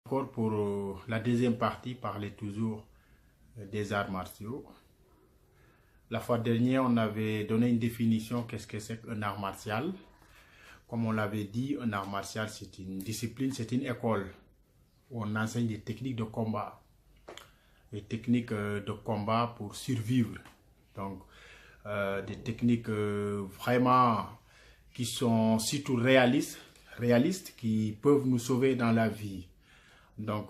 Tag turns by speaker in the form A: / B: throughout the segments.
A: Encore pour la deuxième partie, parler toujours des arts martiaux. La fois dernière, on avait donné une définition, qu'est-ce que c'est qu'un art martial. Comme on l'avait dit, un art martial, c'est une discipline, c'est une école où on enseigne des techniques de combat. Des techniques de combat pour survivre. Donc, des techniques vraiment qui sont surtout réalistes, qui peuvent nous sauver dans la vie. Donc,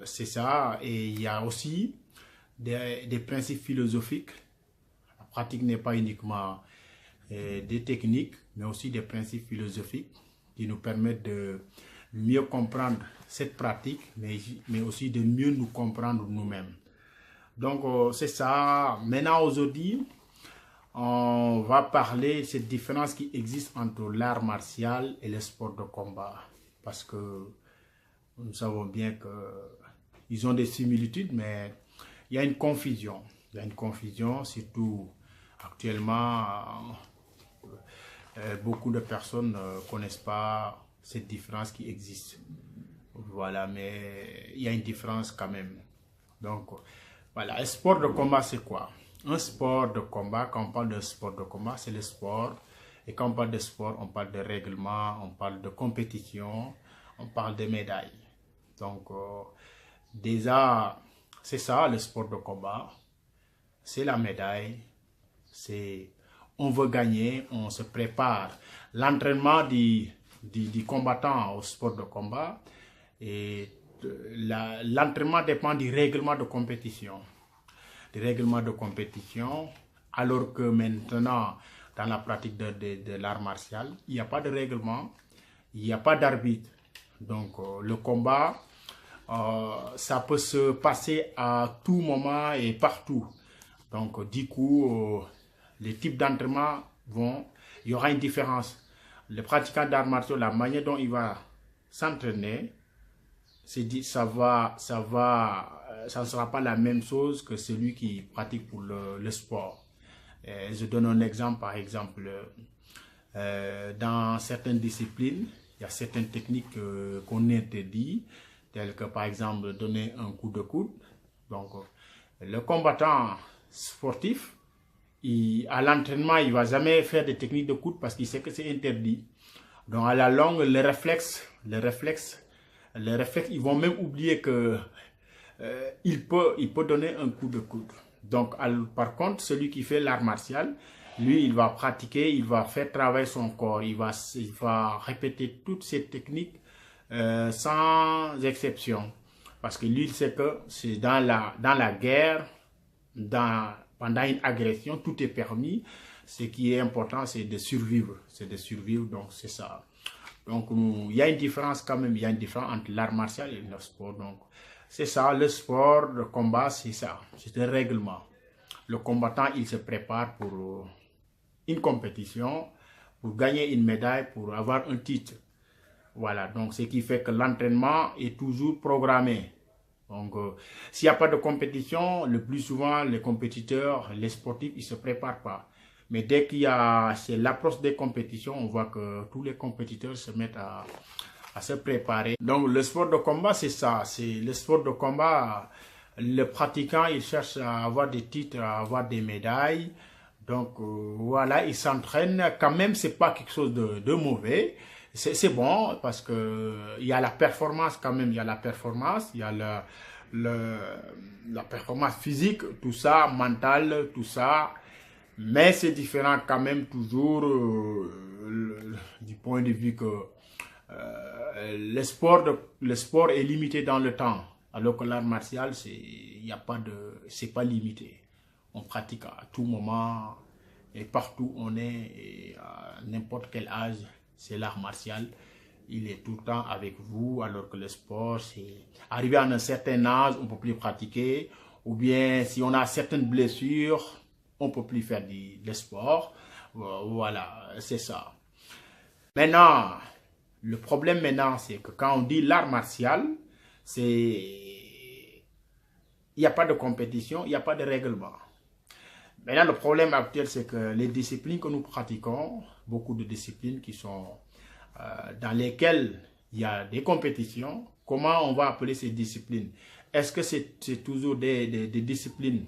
A: c'est ça. Et il y a aussi des principes philosophiques. La pratique n'est pas uniquement des techniques, mais aussi des principes philosophiques qui nous permettent de mieux comprendre cette pratique, mais aussi de mieux nous comprendre nous-mêmes. Donc, c'est ça. Maintenant, aujourd'hui, on va parler de cette différence qui existe entre l'art martial et le sport de combat. Parce que nous savons bien qu'ils ont des similitudes, mais il y a une confusion. Il y a une confusion, surtout actuellement, beaucoup de personnes ne connaissent pas cette différence qui existe. Voilà, mais il y a une différence quand même. Donc, voilà, un sport de combat, c'est quoi? Un sport de combat, quand on parle de sport de combat, c'est le sport. Et quand on parle de sport, on parle de règlement, on parle de compétition, on parle de médailles. Donc, déjà, c'est ça, le sport de combat. C'est la médaille. C'est, on veut gagner, on se prépare. L'entraînement du combattant au sport de combat, et l'entraînement dépend du règlement de compétition. Du règlement de compétition, alors que maintenant, dans la pratique de l'art martial, il n'y a pas de règlement, il n'y a pas d'arbitre. Donc, le combat, ça peut se passer à tout moment et partout. Donc, du coup, les types d'entraînement il y aura une différence. Le pratiquant d'arts martiaux, la manière dont il va s'entraîner, ça ne sera pas la même chose que celui qui pratique pour le sport. Je donne un exemple, par exemple, dans certaines disciplines, il y a certaines techniques qu'on interdit, telles que par exemple donner un coup de coude. Donc, le combattant sportif, à l'entraînement, il ne va jamais faire des techniques de coude parce qu'il sait que c'est interdit. Donc, à la longue, les réflexes, ils vont même oublier que il peut donner un coup de coude. Donc, par contre, celui qui fait l'art martial, lui, il va pratiquer, il va faire travailler son corps, il va répéter toutes ces techniques sans exception. Parce que lui, il sait que c'est dans la guerre, pendant une agression, tout est permis. Ce qui est important, c'est de survivre. Donc c'est ça. Donc, il y a une différence quand même, il y a une différence entre l'art martial et le sport. Donc, c'est ça, le sport, le combat, c'est ça. C'est un règlement. Le combattant, il se prépare pour une compétition, pour gagner une médaille, pour avoir un titre. Voilà, donc ce qui fait que l'entraînement est toujours programmé. Donc, s'il n'y a pas de compétition, le plus souvent, les compétiteurs, les sportifs, ils ne se préparent pas. Mais dès c'est l'approche des compétitions, on voit que tous les compétiteurs se mettent à se préparer. Donc, le sport de combat, c'est ça. C'est le sport de combat. Le pratiquant, il cherche à avoir des titres, à avoir des médailles. Donc, voilà, il s'entraîne. Quand même, c'est pas quelque chose de mauvais. C'est bon parce que il y a la performance quand même. Il y a la performance, il y a la performance physique, tout ça, mentale, tout ça. Mais c'est différent quand même toujours du point de vue que le sport est limité dans le temps, alors que l'art martial, c'est pas limité. On pratique à tout moment et partout où on est, et à n'importe quel âge, c'est l'art martial. Il est tout le temps avec vous, alors que le sport, c'est arrivé à un certain âge, on ne peut plus pratiquer, ou bien si on a certaines blessures, on ne peut plus faire du sport. Voilà, c'est ça. Maintenant, le problème maintenant, c'est que quand on dit l'art martial, il n'y a pas de compétition, il n'y a pas de règlement. Maintenant, le problème actuel, c'est que les disciplines que nous pratiquons, beaucoup de disciplines qui sont dans lesquelles il y a des compétitions, comment on va appeler ces disciplines? Est-ce que c'est toujours des disciplines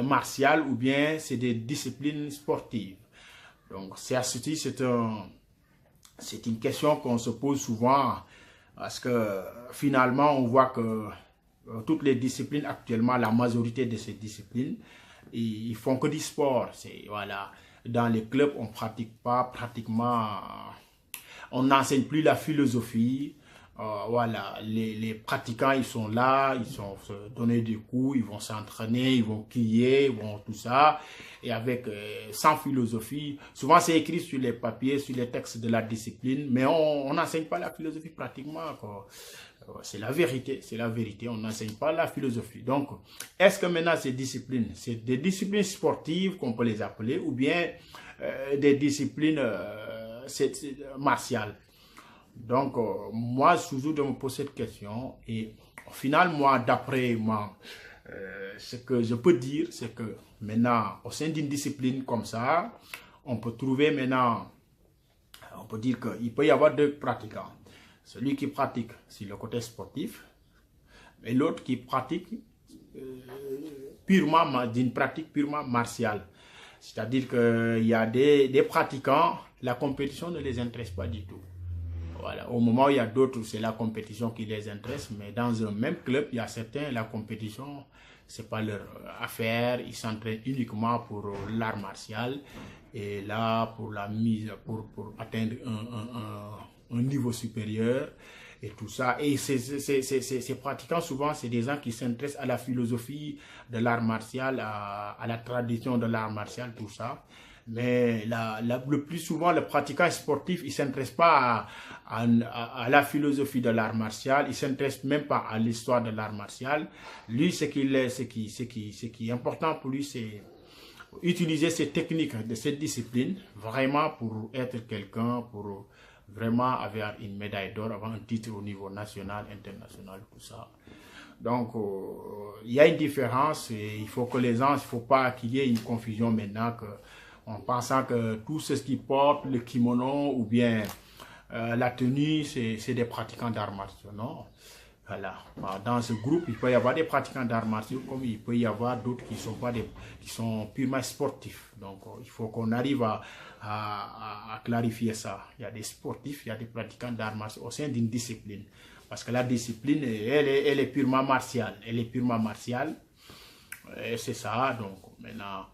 A: martiales ou bien c'est des disciplines sportives? Donc, c'est une question qu'on se pose souvent parce que finalement, on voit que toutes les disciplines actuellement, la majorité de ces disciplines, ils font que du sport. Voilà. Dans les clubs, on ne pratique pas pratiquement, on n'enseigne plus la philosophie. Voilà, les pratiquants, ils sont là, ils sont se donner des coups, ils vont s'entraîner, ils vont crier, ils vont tout ça, et avec sans philosophie. Souvent, c'est écrit sur les papiers, sur les textes de la discipline, mais on n'enseigne pas la philosophie pratiquement. C'est la vérité, on n'enseigne pas la philosophie. Donc, est-ce que maintenant ces disciplines, c'est des disciplines sportives qu'on peut les appeler, ou bien des disciplines martiales? Donc, moi, toujours de me poser cette question, et au final, moi, d'après moi, ce que je peux dire, c'est que maintenant, au sein d'une discipline comme ça, on peut trouver maintenant, on peut dire qu'il peut y avoir deux pratiquants. Celui qui pratique sur le côté sportif, et l'autre qui pratique d'une pratique purement martiale. C'est-à-dire qu'il y a des pratiquants, la compétition ne les intéresse pas du tout. Voilà. Au moment où il y a d'autres, c'est la compétition qui les intéresse, mais dans un même club, il y a certains, la compétition, c'est pas leur affaire, ils s'entraînent uniquement pour l'art martial, et là, pour la mise, pour atteindre un niveau supérieur, et tout ça. Et ces pratiquants, souvent, c'est des gens qui s'intéressent à la philosophie de l'art martial, à la tradition de l'art martial, tout ça. Mais le plus souvent, le pratiquant sportif, il ne s'intéresse pas à la philosophie de l'art martial, il ne s'intéresse même pas à l'histoire de l'art martial. Lui, ce qui est important pour lui, c'est utiliser ces techniques de cette discipline, vraiment pour être quelqu'un, pour vraiment avoir une médaille d'or, avoir un titre au niveau national, international, tout ça. Donc, il y a une différence et il faut que les gens, il ne faut pas qu'il y ait une confusion maintenant en pensant que tous ceux qui portent le kimono ou bien la tenue, c'est des pratiquants d'arts martiaux. Non. Voilà. Dans ce groupe, il peut y avoir des pratiquants d'arts martiaux comme il peut y avoir d'autres qui sont purement sportifs. Donc, il faut qu'on arrive à clarifier ça. Il y a des sportifs, il y a des pratiquants d'arts martiaux au sein d'une discipline. Parce que la discipline, elle est purement martiale. Elle est purement martiale. Et c'est ça. Donc, maintenant,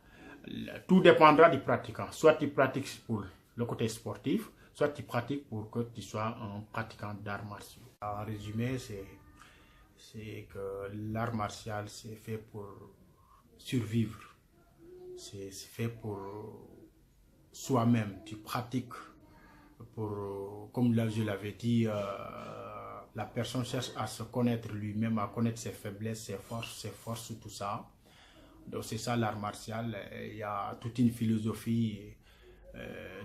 A: tout dépendra du pratiquant. Soit tu pratiques pour le côté sportif, soit tu pratiques pour que tu sois un pratiquant d'arts martiaux. En résumé, c'est que l'art martial, c'est fait pour survivre. C'est fait pour soi-même. Tu pratiques pour, comme je l'avais dit, la personne cherche à se connaître lui-même, à connaître ses faiblesses, ses forces, tout ça. Donc c'est ça l'art martial. Il y a toute une philosophie,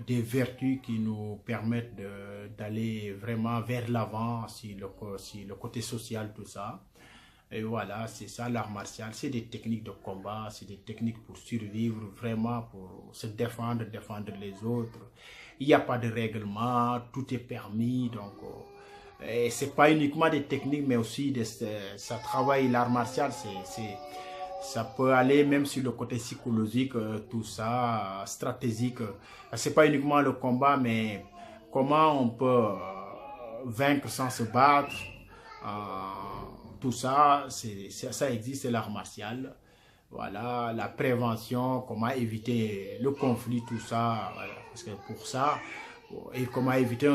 A: des vertus qui nous permettent d'aller vraiment vers l'avant, si le côté social, tout ça. Et voilà, c'est ça l'art martial. C'est des techniques de combat, c'est des techniques pour survivre, vraiment pour se défendre les autres. Il n'y a pas de règlement, tout est permis. Donc, c'est pas uniquement des techniques, mais aussi ça travaille l'art martial. Ça peut aller même sur le côté psychologique, tout ça, stratégique. C'est pas uniquement le combat, mais comment on peut vaincre sans se battre. Tout ça, ça existe, c'est l'art martial. Voilà, la prévention, comment éviter le conflit, tout ça. Voilà. Parce que pour ça, et comment éviter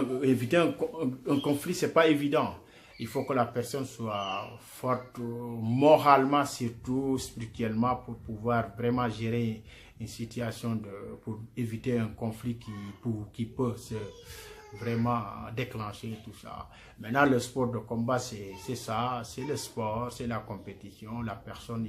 A: un conflit, c'est pas évident. Il faut que la personne soit forte moralement, surtout spirituellement, pour pouvoir vraiment gérer une situation, pour éviter un conflit qui peut se vraiment déclencher tout ça. Maintenant, le sport de combat, c'est ça, c'est le sport, c'est la compétition. La personne,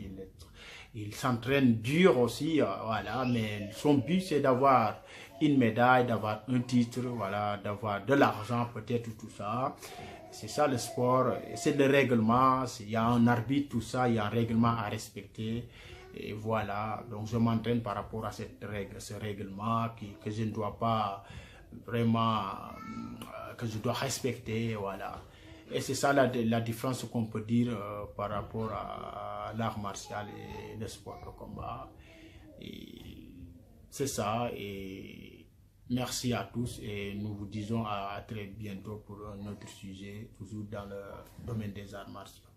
A: il s'entraîne dur aussi, voilà, mais son but, c'est d'avoir une médaille, d'avoir un titre, voilà, d'avoir de l'argent peut-être, tout ça. C'est ça le sport, c'est le règlement, il y a un arbitre, tout ça, il y a un règlement à respecter. Et voilà, donc je m'entraîne par rapport à cette règle, ce règlement que je ne dois pas vraiment, que je dois respecter, voilà. Et c'est ça la différence qu'on peut dire par rapport à l'art martial et le sport de combat. C'est ça, et merci à tous et nous vous disons à très bientôt pour un autre sujet, toujours dans le domaine des arts martiaux.